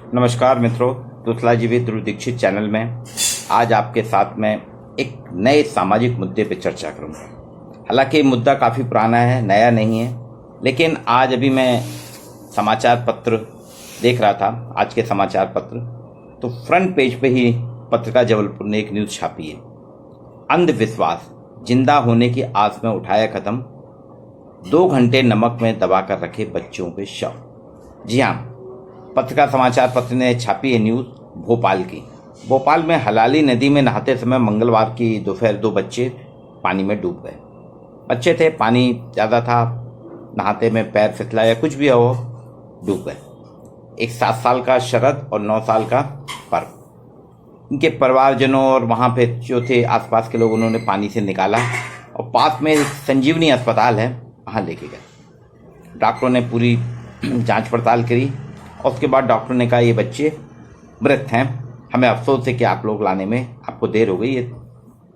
नमस्कार मित्रों, तुतला जीवित ध्रुव दीक्षित चैनल में आज आपके साथ में एक नए सामाजिक मुद्दे पर चर्चा करूंगा। हालांकि मुद्दा काफ़ी पुराना है, नया नहीं है, लेकिन आज अभी मैं समाचार पत्र देख रहा था, आज के समाचार पत्र, तो फ्रंट पेज पे ही पत्रिका जबलपुर ने एक न्यूज़ छापी है। अंधविश्वास, जिंदा होने की आस में उठाया कदम, 2 घंटे नमक में दबाकर रखे बच्चों के शव। जी हाँ, पत्रिका समाचार पत्र ने छापी है न्यूज़ भोपाल की। भोपाल में हलाली नदी में नहाते समय मंगलवार की दोपहर 2 बच्चे पानी में डूब गए। बच्चे थे, पानी ज़्यादा था, नहाते में पैर फिसला या कुछ भी हो, डूब गए। एक 7 साल का शरद और 9 साल का पर्व। इनके परिवारजनों और वहाँ पे जो थे आसपास के लोग, उन्होंने पानी से निकाला और पास में संजीवनी अस्पताल है, वहाँ लेके गए। डॉक्टरों ने पूरी जांच पड़ताल करी और उसके बाद डॉक्टर ने कहा ये बच्चे मृत हैं, हमें अफसोस है कि आप लोग लाने में आपको देर हो गई, ये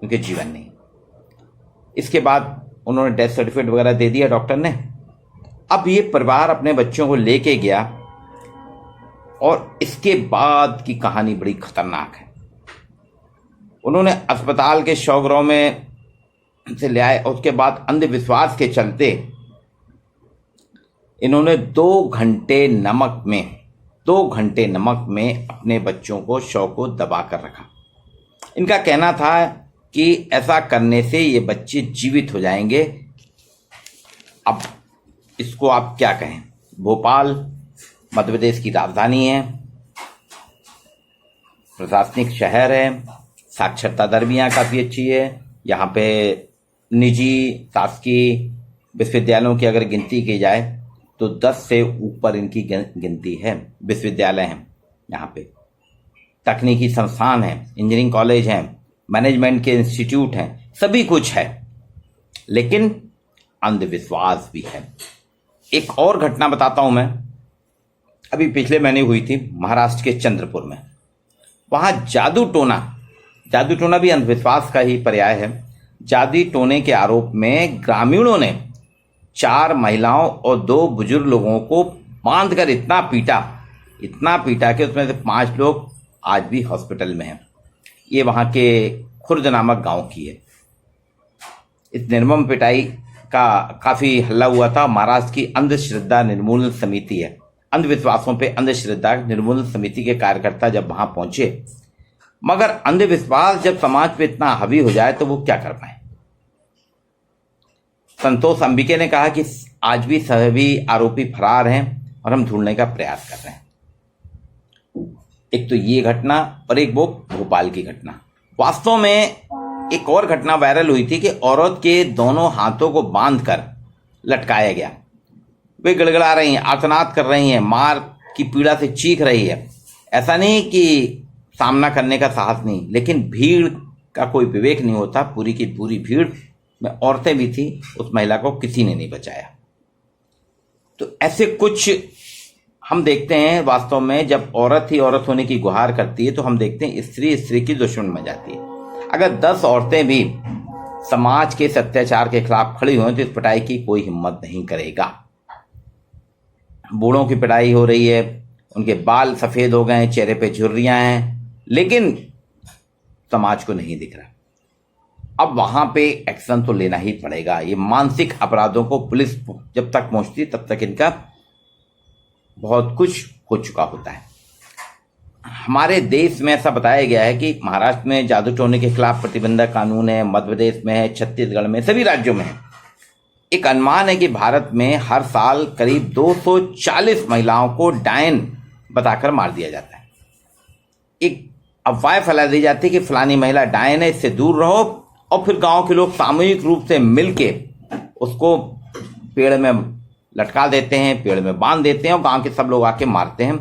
उनके जीवन नहीं। इसके बाद उन्होंने डेथ सर्टिफिकेट वगैरह दे दिया डॉक्टर ने। अब ये परिवार अपने बच्चों को लेके गया और इसके बाद की कहानी बड़ी खतरनाक है। उन्होंने अस्पताल के शवगृह में से ले आए और उसके बाद अंधविश्वास के चलते इन्होंने 2 घंटे नमक में अपने बच्चों को शव को दबा कर रखा। इनका कहना था कि ऐसा करने से ये बच्चे जीवित हो जाएंगे। अब इसको आप क्या कहें। भोपाल मध्य प्रदेश की राजधानी है, प्रशासनिक शहर है, साक्षरता दर भी यहाँ काफ़ी अच्छी है। यहाँ पे निजी शासकीय विश्वविद्यालयों की अगर गिनती की जाए तो 10 से ऊपर इनकी गिनती है। विश्वविद्यालय हैं यहाँ पे, तकनीकी संस्थान हैं, इंजीनियरिंग कॉलेज हैं, मैनेजमेंट के इंस्टीट्यूट हैं, सभी कुछ है, लेकिन अंधविश्वास भी है। एक और घटना बताता हूँ मैं, अभी पिछले महीने हुई थी महाराष्ट्र के चंद्रपुर में। वहाँ जादू टोना भी अंधविश्वास का ही पर्याय है। जादू टोने के आरोप में ग्रामीणों ने 4 महिलाओं और 2 बुजुर्ग लोगों को बांधकर इतना पीटा कि उसमें से 5 लोग आज भी हॉस्पिटल में हैं। ये वहाँ के खुर्द नामक गांव की है। इस निर्मम पिटाई का काफ़ी हल्ला हुआ था। महाराष्ट्र की अंधश्रद्धा निर्मूलन समिति है, अंधविश्वासों पे अंधश्रद्धा निर्मूलन समिति के कार्यकर्ता जब वहाँ पहुंचे, मगर अंधविश्वास जब समाज पे इतना हावी हो जाए तो वो क्या कर पाए। संतोष अंबिके ने कहा कि आज भी सभी आरोपी फरार हैं और हम ढूंढने का प्रयास कर रहे हैं। एक तो ये घटना और एक वो भोपाल की घटना। वास्तव में एक और घटना वायरल हुई थी कि औरत के दोनों हाथों को बांधकर लटकाया गया। वे गड़गड़ा रही हैं, आर्तनाद कर रही हैं, मार की पीड़ा से चीख रही है। ऐसा नहीं कि सामना करने का साहस नहीं, लेकिन भीड़ का कोई विवेक नहीं होता। पूरी की पूरी भीड़ में औरतें भी थी, उस महिला को किसी ने नहीं बचाया। तो ऐसे कुछ हम देखते हैं। वास्तव में जब औरत ही औरत होने की गुहार करती है तो हम देखते हैं स्त्री की दुश्मन बन जाती है। अगर 10 औरतें भी समाज के अत्याचार के खिलाफ खड़ी हुई तो इस पिटाई की कोई हिम्मत नहीं करेगा। बूढ़ों की पिटाई हो रही है, उनके बाल सफ़ेद हो गए हैं, चेहरे पे झुर्रियाँ हैं, लेकिन समाज को नहीं दिख रहा। अब वहाँ पे एक्शन तो लेना ही पड़ेगा। ये मानसिक अपराधों को पुलिस जब तक पहुँचती तब तक इनका बहुत कुछ हो चुका होता है। हमारे देश में ऐसा बताया गया है कि महाराष्ट्र में जादू टोने के खिलाफ प्रतिबंधक कानून है, मध्य प्रदेश में है, छत्तीसगढ़ में, सभी राज्यों में है। एक अनुमान है कि भारत में हर साल करीब 240 महिलाओं को डायन बताकर मार दिया जाता है। एक अफवाह फैला दी जाती है कि फलानी महिला डायन है, इससे दूर रहो, और फिर गांव के लोग सामूहिक रूप से मिलके उसको पेड़ में लटका देते हैं, पेड़ में बांध देते हैं और गांव के सब लोग आके मारते हैं।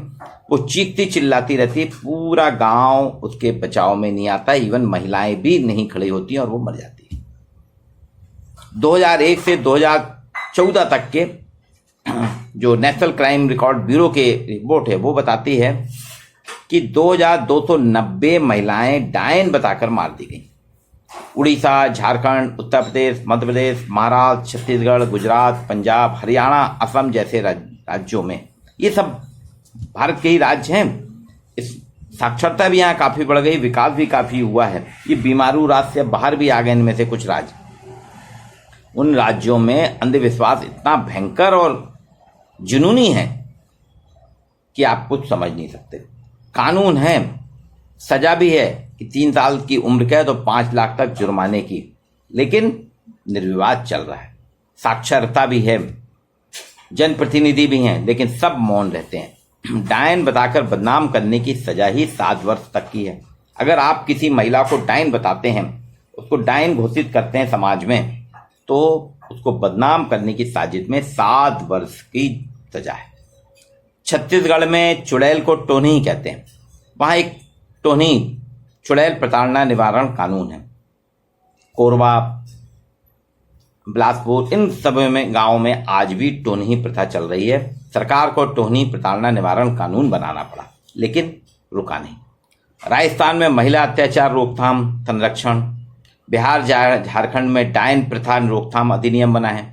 वो चीखती चिल्लाती रहती है, पूरा गांव उसके बचाव में नहीं आता, इवन महिलाएं भी नहीं खड़ी होती और वो मर जाती है। 2001 से 2014 तक के जो नेशनल क्राइम रिकॉर्ड ब्यूरो के रिपोर्ट है वो बताती है कि 2290 महिलाएं डायन बताकर मार दी गई। उड़ीसा, झारखंड, उत्तर प्रदेश, मध्य प्रदेश, महाराष्ट्र, छत्तीसगढ़, गुजरात, पंजाब, हरियाणा, असम जैसे राज्यों में, ये सब भारत के ही राज्य हैं, इस साक्षरता भी यहाँ काफी बढ़ गई, विकास भी काफी हुआ है। ये बीमारू राज्य से बाहर भी आ गए इनमें से कुछ राज्य। उन राज्यों में अंधविश्वास इतना भयंकर और जुनूनी है कि आप कुछ समझ नहीं सकते। कानून है, सजा भी है कि 3 साल की उम्र कैद तो 5 लाख तक जुर्माने की, लेकिन निर्विवाद चल रहा है। साक्षरता भी है, जनप्रतिनिधि भी हैं, लेकिन सब मौन रहते हैं। डायन बताकर बदनाम करने की सजा ही 7 वर्ष तक की है। अगर आप किसी महिला को डायन बताते हैं, उसको डायन घोषित करते हैं समाज में, तो उसको बदनाम करने की साजिश में 7 वर्ष की सजा है। छत्तीसगढ़ में चुड़ैल को टोहनी कहते हैं। वहां एक टोहनी चुड़ैल प्रताड़ना निवारण कानून है। कोरबा, बिलासपुर, इन सब में गांवों में आज भी टोहनी प्रथा चल रही है। सरकार को टोहनी प्रताड़ना निवारण कानून बनाना पड़ा, लेकिन रुका नहीं। राजस्थान में महिला अत्याचार रोकथाम संरक्षण, बिहार झारखंड में डायन प्रथा रोकथाम अधिनियम बना है,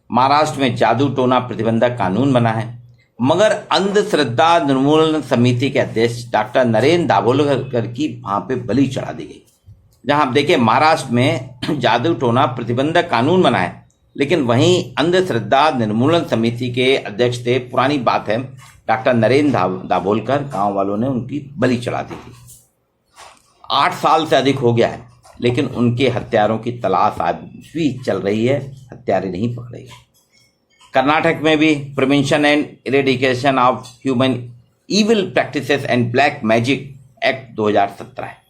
महाराष्ट्र में जादू टोना प्रतिबंधक कानून बना है। मगर अंधश्रद्धा निर्मूलन समिति के अध्यक्ष डॉक्टर नरेंद्र दाभोलकर की वहां पे बलि चढ़ा दी गई। जहां आप देखिए महाराष्ट्र में जादू टोना प्रतिबंधक कानून बना है, लेकिन वहीं अंधश्रद्धा निर्मूलन समिति के अध्यक्ष थे, पुरानी बात है, डॉक्टर नरेंद्र दाभोलकर, गांव वालों ने उनकी बलि चढ़ा दी थी। 8 साल से अधिक हो गया है, लेकिन उनके हत्यारों की तलाश आज भी चल रही है, हत्यारे नहीं पकड़े गए। कर्नाटक में भी prevention and eradication of human evil practices and black magic act 2017 है।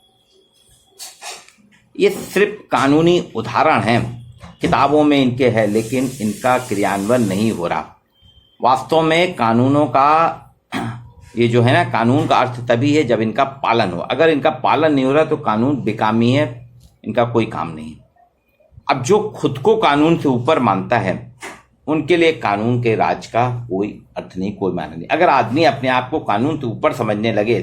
ये सिर्फ कानूनी उदाहरण हैं, किताबों में इनके है, लेकिन इनका क्रियान्वयन नहीं हो रहा। वास्तव में कानूनों का ये जो है ना, कानून का अर्थ तभी है जब इनका पालन हो। अगर इनका पालन नहीं हो रहा तो कानून बेकामी है, इनका कोई काम नहीं। अब जो खुद को कानून से ऊपर मानता है, उनके लिए कानून के राज का कोई अर्थ नहीं, कोई मायने नहीं। अगर आदमी अपने आप को कानून से ऊपर समझने लगे,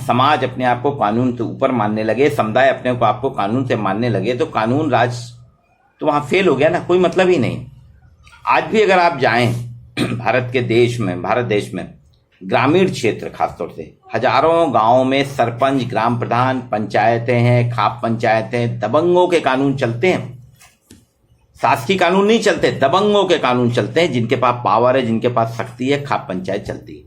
समाज अपने आप को कानून से ऊपर मानने लगे, समुदाय अपने को आपको कानून से मानने लगे, तो कानून राज तो वहां फेल हो गया ना, कोई मतलब ही नहीं। आज भी अगर आप जाएं भारत देश में ग्रामीण क्षेत्र, खासतौर से हजारों गांवों में सरपंच, ग्राम प्रधान, पंचायतें हैं, खाप पंचायतें, दबंगों के कानून चलते हैं। शासकीय कानून नहीं चलते, दबंगों के कानून चलते हैं। जिनके पास पावर है, जिनके पास शक्ति है, खाप पंचायत चलती है।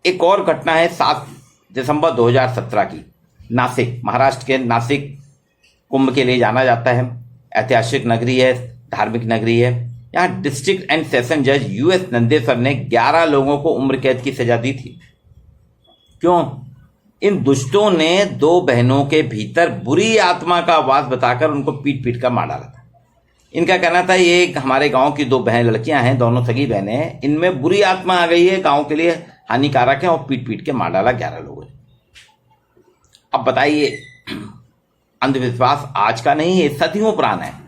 एक और घटना है 7 दिसंबर 2017 की, नासिक, महाराष्ट्र के नासिक कुंभ के लिए जाना जाता है। ऐतिहासिक नगरी है, धार्मिक नगरी है। यहाँ डिस्ट्रिक्ट एंड सेशन जज यूएस नंदेश्वर ने 11 लोगों को उम्र कैद की सजा दी थी। क्यों? इन दुष्टों ने 2 बहनों के भीतर बुरी आत्मा का वास बताकर उनको पीट पीट कर मार डाला था। इनका कहना था ये हमारे गांव की 2 बहन लड़कियां हैं, दोनों सगी बहनें हैं, इनमें बुरी आत्मा आ गई है, गांव के लिए हानिकारक है, और पीट पीट के मार डाला 11 लोगों ने। अब बताइए, अंधविश्वास आज का नहीं है, सदियों पुराना है।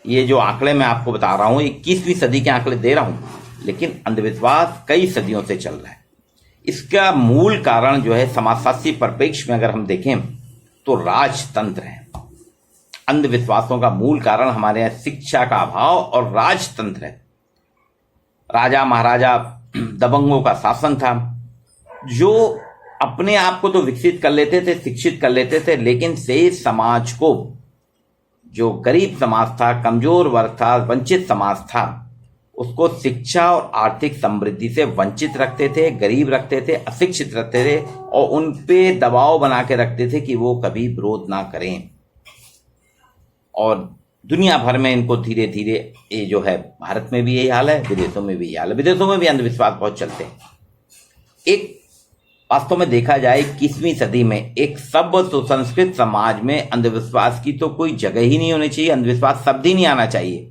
ये जो आंकड़े मैं आपको बता रहा हूं, 21वीं सदी के आंकड़े दे रहा हूं, लेकिन अंधविश्वास कई सदियों से चल रहा है। इसका मूल कारण जो है, समाजशास्त्री परिप्रेक्ष्य में अगर हम देखें तो राजतंत्र है। अंधविश्वासों का मूल कारण हमारे यहाँ शिक्षा का अभाव और राजतंत्र है। राजा महाराजा दबंगों का शासन था, जो अपने आप को तो विकसित कर लेते थे, शिक्षित कर लेते थे, लेकिन से समाज को, जो गरीब समाज था, कमजोर वर्ग था, वंचित समाज था, उसको शिक्षा और आर्थिक समृद्धि से वंचित रखते थे, गरीब रखते थे, अशिक्षित रखते थे, और उन पे दबाव बना के रखते थे कि वो कभी विरोध ना करें। और दुनिया भर में इनको धीरे धीरे, ये जो है भारत में भी यही हाल है, विदेशों में भी यही हाल है। विदेशों में भी अंधविश्वास बहुत चलते हैं। एक वास्तव में देखा जाए 21वीं सदी में एक सभ्य सुसंस्कृत समाज में अंधविश्वास की तो कोई जगह ही नहीं होनी चाहिए, अंधविश्वास शब्द ही नहीं आना चाहिए।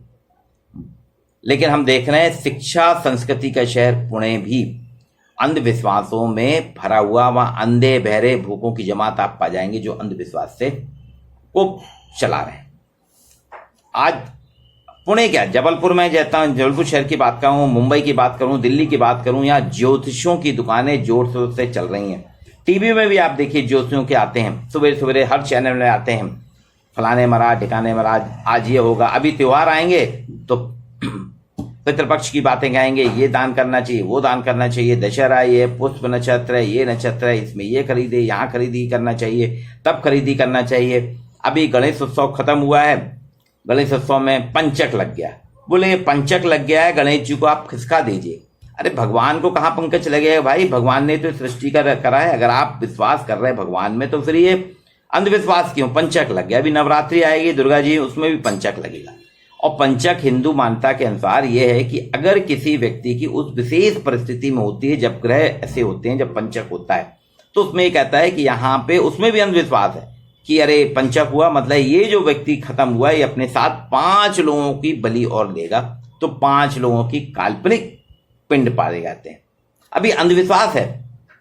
लेकिन हम देख रहे हैं शिक्षा संस्कृति का शहर पुणे भी अंधविश्वासों में भरा हुआ। वहां अंधे बहरे भूखों की जमात आप पा जाएंगे जो अंधविश्वास से को चला रहे हैं। आज पुणे क्या, जबलपुर में जाता हूं, जबलपुर शहर की बात करूं, मुंबई की बात करूं, दिल्ली की बात करूं, यहाँ ज्योतिषियों की दुकानें जोर शोर से चल रही हैं। टीवी में भी आप देखिए ज्योतिषियों के आते हैं, सुबह सवेरे हर चैनल में आते हैं, फलाने महाराज, ठिकाने महाराज, आज ये होगा, अभी त्योहार आएंगे तो पितृपक्ष की बातें कहेंगे, ये दान करना चाहिए, वो दान करना चाहिए, दशहरा ये पुष्प नक्षत्र है, ये नक्षत्र है, इसमें ये खरीदे, यहाँ खरीदी करना चाहिए, तब खरीदी करना चाहिए। अभी गणेश उत्सव खत्म हुआ है, गणेश उत्सव में पंचक लग गया। बोले पंचक लग गया है, गणेश जी को आप खिसका दीजिए। अरे भगवान को कहाँ पंकज लगे है भाई, भगवान ने तो सृष्टि करा है। अगर आप विश्वास कर रहे हैं भगवान में तो फिर ये अंधविश्वास क्यों? पंचक लग गया। अभी नवरात्रि आएगी दुर्गा जी, उसमें भी पंचक लगेगा। और पंचक हिंदू मान्यता के अनुसार यह है कि अगर किसी व्यक्ति की उस विशेष परिस्थिति में होती है, जब ग्रह ऐसे होते हैं, जब पंचक होता है, तो उसमें ये कहता है कि यहाँ पे उसमें भी अंधविश्वास है कि अरे पंचक हुआ मतलब ये जो व्यक्ति खत्म हुआ ये अपने साथ 5 लोगों की बलि और लेगा, तो 5 लोगों की काल्पनिक पिंड पाले जाते हैं। अभी अंधविश्वास है।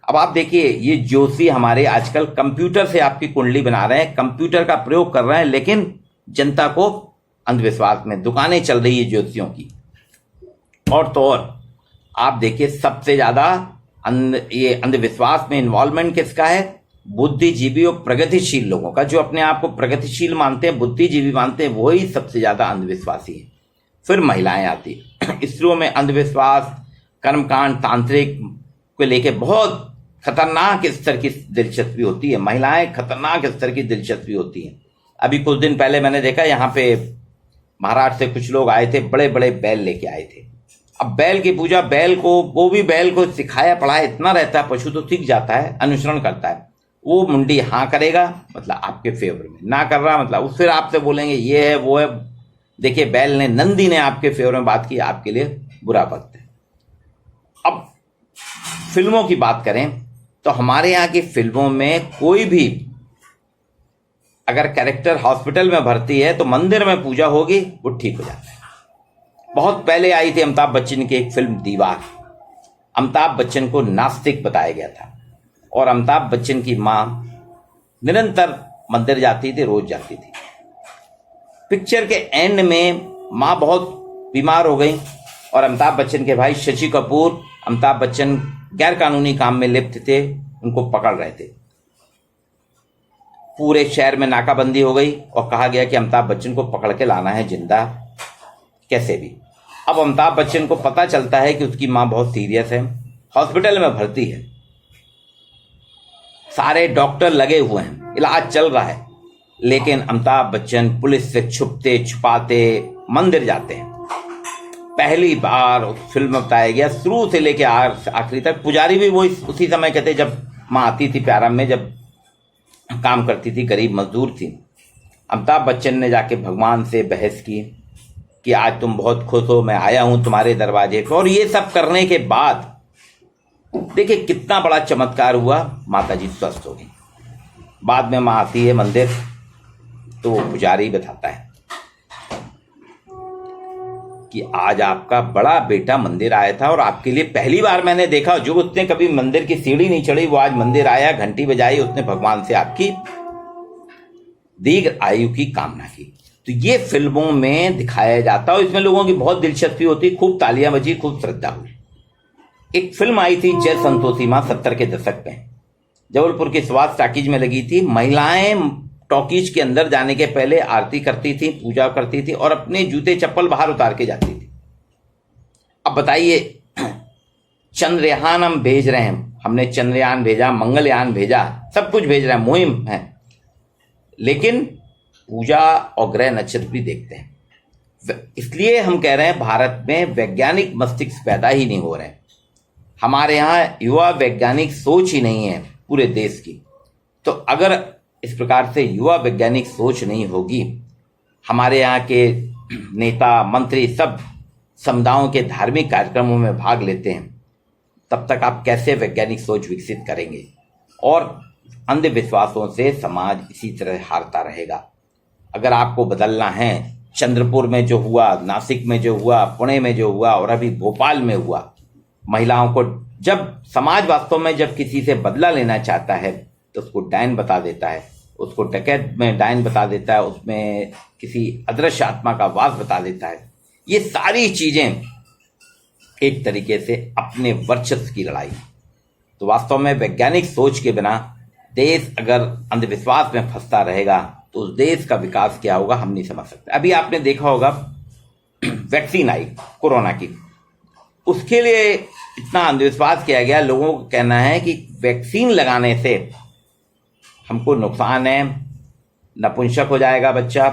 अब आप देखिए, ये ज्योतिषी हमारे आजकल कंप्यूटर से आपकी कुंडली बना रहे हैं, कंप्यूटर का प्रयोग कर रहे हैं, लेकिन जनता को अंधविश्वास में दुकानें चल रही है ज्योतिषियों की। और तो और आप देखिए, सबसे ज्यादा ये अंधविश्वास में इन्वॉल्वमेंट किसका है? बुद्धिजीवी और प्रगतिशील लोगों का। जो अपने आप को प्रगतिशील मानते हैं, बुद्धिजीवी मानते हैं, वही सबसे ज्यादा अंधविश्वासी है। फिर महिलाएं आती है। स्त्रियों में अंधविश्वास, कर्मकांड, तांत्रिक को लेके बहुत खतरनाक स्तर की दिलचस्पी होती है। महिलाएं खतरनाक स्तर की दिलचस्पी होती हैं। अभी कुछ दिन पहले मैंने देखा, यहाँ पे महाराष्ट्र से कुछ लोग आए थे, बड़े बड़े बैल लेके आए थे। अब बैल की पूजा, बैल को, वो भी बैल को सिखाया पढ़ाया इतना रहता है, पशु तो सीख जाता है, अनुसरण करता है। वो मुंडी हाँ करेगा मतलब आपके फेवर में, ना कर रहा मतलब फिर आपसे बोलेंगे ये है वो है। देखिए, बैल ने, नंदी ने आपके फेवर में बात की, आपके लिए बुरा वक्त है। अब फिल्मों की बात करें तो हमारे यहाँ की फिल्मों में कोई भी अगर कैरेक्टर हॉस्पिटल में भर्ती है तो मंदिर में पूजा होगी, वो ठीक हो जाता है। बहुत पहले आई थी अमिताभ बच्चन की एक फिल्म दीवार। अमिताभ बच्चन को नास्तिक बताया गया था और अमिताभ बच्चन की मां निरंतर मंदिर जाती थी, रोज जाती थी। पिक्चर के एंड में मां बहुत बीमार हो गई और अमिताभ बच्चन के भाई शशि कपूर, अमिताभ बच्चन गैर कानूनी काम में लिप्त थे, उनको पकड़ रहे थे। पूरे शहर में नाकाबंदी हो गई और कहा गया कि अमिताभ बच्चन को पकड़ के लाना है जिंदा कैसे भी। अब अमिताभ बच्चन को पता चलता है कि उसकी मां बहुत सीरियस है, हॉस्पिटल में भर्ती है, सारे डॉक्टर लगे हुए हैं, इलाज चल रहा है, लेकिन अमिताभ बच्चन पुलिस से छुपते छुपाते मंदिर जाते हैं। पहली बार उस फिल्म में बताया गया, शुरू से लेके आखिरी तक। पुजारी भी वो उसी समय कहते जब मां आती थी प्यारम में, जब काम करती थी, गरीब मजदूर थी। अमिताभ बच्चन ने जाके भगवान से बहस की कि आज तुम बहुत खुश हो, मैं आया हूं तुम्हारे दरवाजे पर। और ये सब करने के बाद देखिए कितना बड़ा चमत्कार हुआ, माता जी स्वस्थ हो गई। बाद में मां आती है मंदिर तो वो पुजारी बताता है कि आज आपका बड़ा बेटा मंदिर आया था और आपके लिए पहली बार मैंने देखा, जो उसने कभी मंदिर की सीढ़ी नहीं चढ़ी, वो आज मंदिर आया, घंटी बजाई, उसने भगवान से आपकी दीर्घ आयु की कामना की। तो ये फिल्मों में दिखाया जाता है और इसमें लोगों की बहुत दिलचस्पी होती, खूब तालियां बजी, खूब श्रद्धा हुई। एक फिल्म आई थी जय संतोषी मां 70 के दशक में, जबलपुर की सुभाष टॉकीज में लगी थी। महिलाएं टॉकीज के अंदर जाने के पहले आरती करती थी, पूजा करती थी और अपने जूते चप्पल बाहर उतार के जाती थी। अब बताइए, चंद्रयान हम भेज रहे हैं, हमने चंद्रयान भेजा, मंगलयान भेजा, सब कुछ भेज रहे हैं, मुहिम है, लेकिन पूजा और ग्रह नक्षत्र भी देखते हैं। इसलिए हम कह रहे हैं भारत में वैज्ञानिक मस्तिष्क पैदा ही नहीं हो रहे हैं। हमारे यहाँ युवा वैज्ञानिक सोच ही नहीं है पूरे देश की। तो अगर इस प्रकार से युवा वैज्ञानिक सोच नहीं होगी, हमारे यहाँ के नेता मंत्री सब समुदायों के धार्मिक कार्यक्रमों में भाग लेते हैं, तब तक आप कैसे वैज्ञानिक सोच विकसित करेंगे? और अंधविश्वासों से समाज इसी तरह हारता रहेगा। अगर आपको बदलना है, चंद्रपुर में जो हुआ, नासिक में जो हुआ, पुणे में जो हुआ और अभी भोपाल में हुआ, महिलाओं को जब समाज वास्तव में जब किसी से बदला लेना चाहता है तो उसको डायन बता देता है, उसको डकैत में डायन बता देता है, उसमें किसी अदृश्य आत्मा का वास बता देता है। ये सारी चीजें एक तरीके से अपने वर्चस्व की लड़ाई। तो वास्तव में वैज्ञानिक सोच के बिना देश अगर अंधविश्वास में फंसता रहेगा तो उस देश का विकास क्या होगा हम नहीं समझ सकते। अभी आपने देखा होगा वैक्सीन आई कोरोना की, उसके लिए इतना अंधविश्वास किया गया। लोगों का कहना है कि वैक्सीन लगाने से हमको नुकसान है, नपुंसक हो जाएगा बच्चा,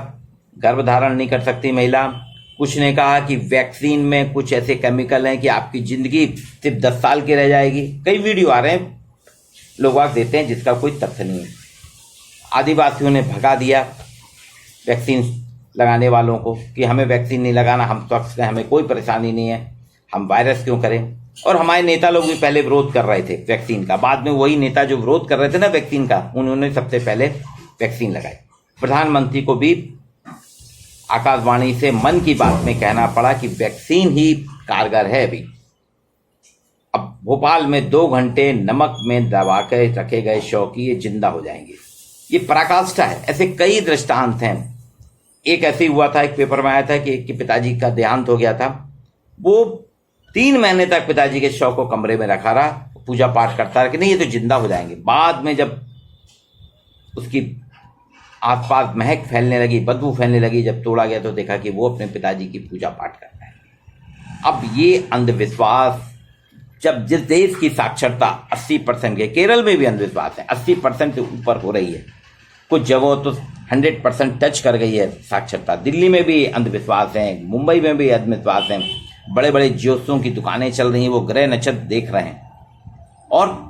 गर्भधारण नहीं कर सकती महिला। कुछ ने कहा कि वैक्सीन में कुछ ऐसे केमिकल हैं कि आपकी जिंदगी सिर्फ 10 साल की रह जाएगी। कई वीडियो आ रहे हैं, लोग आग देते हैं जिसका कोई तथ्य नहीं है। आदिवासियों ने भगा दिया वैक्सीन लगाने वालों को कि हमें वैक्सीन नहीं लगाना, हम स्वस्थ हैं, हमें कोई परेशानी नहीं है, हम वायरस क्यों करें। और हमारे नेता लोग भी पहले विरोध कर रहे थे वैक्सीन का, बाद में वही नेता जो विरोध कर रहे थे ना वैक्सीन का, उन्होंने सबसे पहले वैक्सीन लगाई। प्रधानमंत्री को भी आकाशवाणी से मन की बात में कहना पड़ा कि वैक्सीन ही कारगर है। अभी अब भोपाल में 2 घंटे नमक में दबा के रखे गए शव की ये जिंदा हो जाएंगे, ये पराकाष्ठा है। ऐसे कई दृष्टांत हैं। एक ऐसे हुआ था, एक पेपर में आया था कि एक के पिताजी का देहांत हो गया था, वो 3 महीने तक पिताजी के शव को कमरे में रखा रहा, पूजा पाठ करता रहा कि नहीं ये तो जिंदा हो जाएंगे। बाद में जब उसकी आसपास महक फैलने लगी, बदबू फैलने लगी, जब तोड़ा गया तो देखा कि वो अपने पिताजी की पूजा पाठ करता है। अब ये अंधविश्वास, जब जिस देश की साक्षरता 80% के, केरल में भी अंधविश्वास है, 80% से ऊपर हो रही है, कुछ जगहों तो 100% टच कर गई है साक्षरता। दिल्ली में भी अंधविश्वास है, मुंबई में भी अंधविश्वास है, बड़े बड़े ज्योतिषों की दुकानें चल रही हैं, वो ग्रह नक्षत्र देख रहे हैं और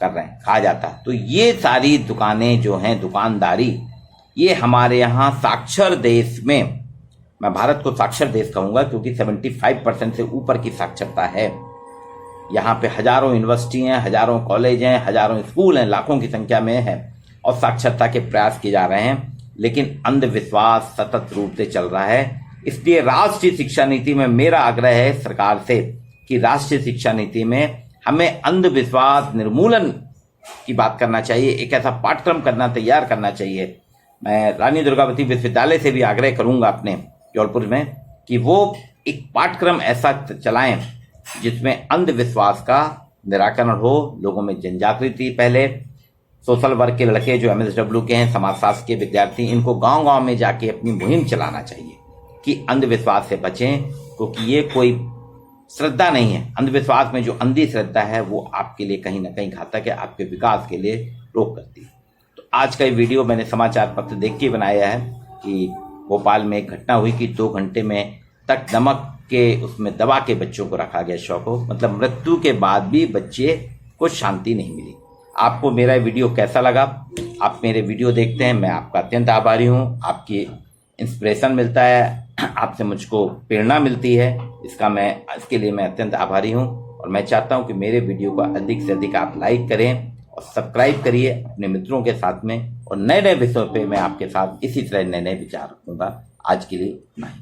कर रहे हैं, कहा जाता है। तो ये सारी दुकानें जो हैं, दुकानदारी, ये हमारे यहाँ साक्षर देश में, मैं भारत को साक्षर देश कहूँगा क्योंकि 75% से ऊपर की साक्षरता है। यहाँ पे हजारों यूनिवर्सिटी हैं, हजारों कॉलेज हैं, हजारों स्कूल हैं, लाखों की संख्या में है और साक्षरता के प्रयास किए जा रहे हैं, लेकिन अंधविश्वास सतत रूप से चल रहा है। इसलिए राष्ट्रीय शिक्षा नीति में मेरा आग्रह है सरकार से कि राष्ट्रीय शिक्षा नीति में हमें अंधविश्वास निर्मूलन की बात करना चाहिए, एक ऐसा पाठ्यक्रम तैयार करना चाहिए। मैं रानी दुर्गावती विश्वविद्यालय से भी आग्रह करूंगा अपने जौलपुर में कि वो एक पाठ्यक्रम ऐसा चलाएं जिसमें अंधविश्वास का निराकरण हो, लोगों में जन जागृति। पहले सोशल वर्क के लड़के जो MSW के हैं, समाजशास्त्र के विद्यार्थी, इनको गांव गांव में जाके अपनी मुहिम चलाना चाहिए कि अंधविश्वास से बचें, क्योंकि ये कोई श्रद्धा नहीं है। अंधविश्वास में जो अंधी श्रद्धा है वो आपके लिए कहीं ना कहीं घातक है, आपके विकास के लिए रोक करती है। तो आज का ये वीडियो मैंने समाचार पत्र देख के बनाया है कि भोपाल में एक घटना हुई कि 2 घंटे में तक नमक के उसमें दबा के बच्चों को रखा गया शव को, मतलब मृत्यु के बाद भी बच्चे को शांति नहीं मिली। आपको मेरा वीडियो कैसा लगा? आप मेरे वीडियो देखते हैं, मैं आपका अत्यंत आभारी हूँ। आपकी इंस्पिरेशन मिलता है, आपसे मुझको प्रेरणा मिलती है, इसके लिए मैं अत्यंत आभारी हूँ। और मैं चाहता हूँ कि मेरे वीडियो को अधिक से अधिक आप लाइक करें और सब्सक्राइब करिए अपने मित्रों के साथ में, और नए नए विषयों पे मैं आपके साथ इसी तरह नए नए विचार रखूँगा। आज के लिए इतना ही।